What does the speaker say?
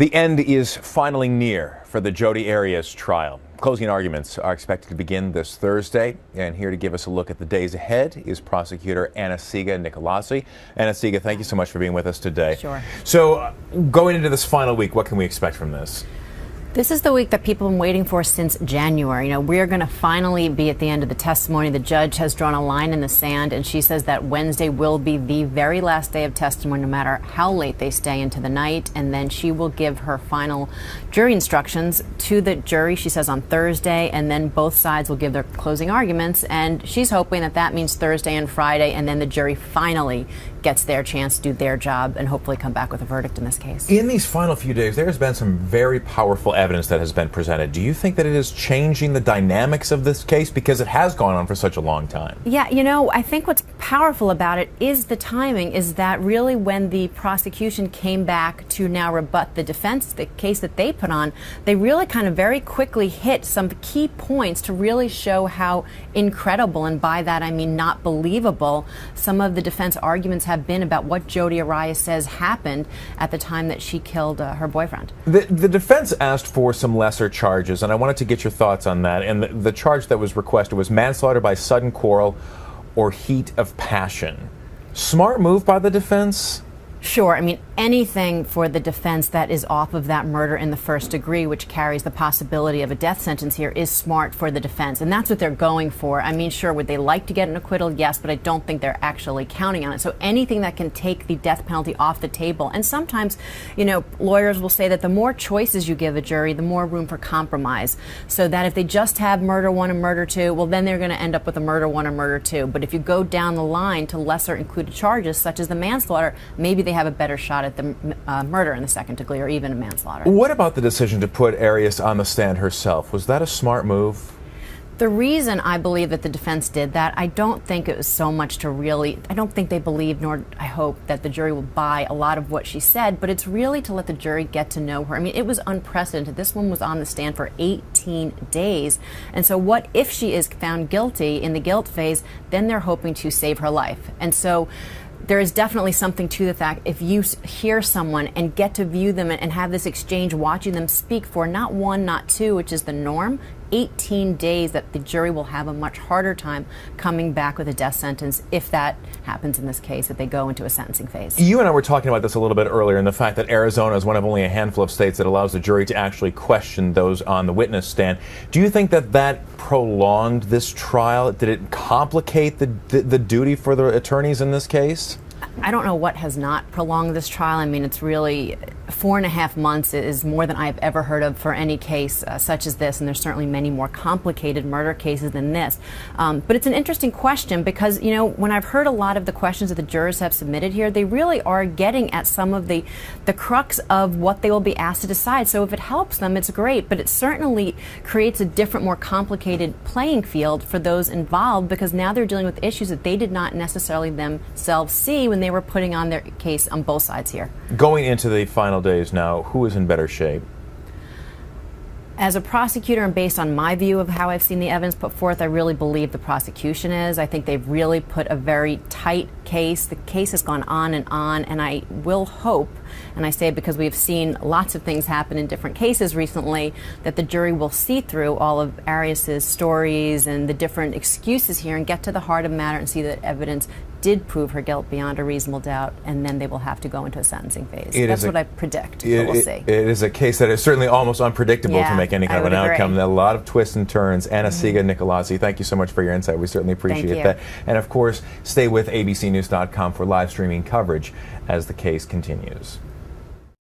The end is finally near for the Jodi Arias trial. Closing arguments are expected to begin this Thursday, and here to give us a look at the days ahead is prosecutor Arias. Arias, thank you so much for being with us today. Sure. So, going into this final week, what can we expect from this? This is the week that people have been waiting for since January. You know, we're going to finally be at the end of the testimony. The judge has drawn a line in the sand, and she says that Wednesday will be the very last day of testimony, no matter how late they stay into the night. And then she will give her final jury instructions to the jury, she says, on Thursday. And then both sides will give their closing arguments. And she's hoping that that means Thursday and Friday, and then the jury finally gets their chance to do their job and hopefully come back with a verdict in this case. In these final few days, there has been some very powerful evidence that has been presented. Do you think that it is changing the dynamics of this case because it has gone on for such a long time? Yeah, you know, I think what's powerful about it is the timing, is that really when the prosecution came back to now rebut the defense, the case that they put on, they really kind of very quickly hit some key points to really show how incredible, and by that I mean not believable, some of the defense arguments have been about what Jodi Arias says happened at the time that she killed her boyfriend. The defense asked for some lesser charges, and I wanted to get your thoughts on that. And the charge that was requested was manslaughter by sudden quarrel or heat of passion. Smart move by the defense? Sure. I mean, anything for the defense that is off of that murder in the first degree, which carries the possibility of a death sentence here, is smart for the defense. And that's what they're going for. I mean, sure, would they like to get an acquittal? Yes, but I don't think they're actually counting on it. So anything that can take the death penalty off the table. And sometimes, you know, lawyers will say that the more choices you give a jury, the more room for compromise. So that if they just have murder one and murder two, well, then they're going to end up with a murder one or murder two. But if you go down the line to lesser included charges, such as the manslaughter, maybe they have a better shot at the murder in the second degree, or even a manslaughter. What about the decision to put Arias on the stand herself? Was that a smart move? The reason I believe that the defense did that, I don't think it was so much to really, I don't think they believe, nor I hope that the jury will buy a lot of what she said, but it's really to let the jury get to know her. I mean, it was unprecedented. This woman was on the stand for 18 days. And so what if she is found guilty in the guilt phase, then they're hoping to save her life. And so there is definitely something to the fact, if you hear someone and get to view them and have this exchange, watching them speak for not one, not two, which is the norm, 18 days, that the jury will have a much harder time coming back with a death sentence if that happens in this case, if they go into a sentencing phase. You and I were talking about this a little bit earlier, and the fact that Arizona is one of only a handful of states that allows the jury to actually question those on the witness stand. Do you think that that prolonged this trial? Did it complicate the duty for the attorneys in this case? I don't know what has not prolonged this trial. I mean, it's really 4.5 months is more than I've ever heard of for any case such as this, and there's certainly many more complicated murder cases than this. But it's an interesting question because, you know, when I've heard a lot of the questions that the jurors have submitted here, they really are getting at some of the crux of what they will be asked to decide. So if it helps them, it's great, but it certainly creates a different, more complicated playing field for those involved, because now they're dealing with issues that they did not necessarily themselves see when they were putting on their case on both sides here. Going into the final days now, who is in better shape? As a prosecutor, and based on my view of how I've seen the evidence put forth, I really believe the prosecution is. I think they've really put a very tight case. The case has gone on, and I will hope, and I say it because we've seen lots of things happen in different cases recently, that the jury will see through all of Arias's stories and the different excuses here and get to the heart of the matter and see that evidence did prove her guilt beyond a reasonable doubt, and then they will have to go into a sentencing phase. That's what I predict. We'll see. It is a case that is certainly almost unpredictable to make any kind of an outcome. A lot of twists and turns. Arias, thank you so much for your insight. We certainly appreciate that. And of course, stay with abcnews.com for live streaming coverage as the case continues.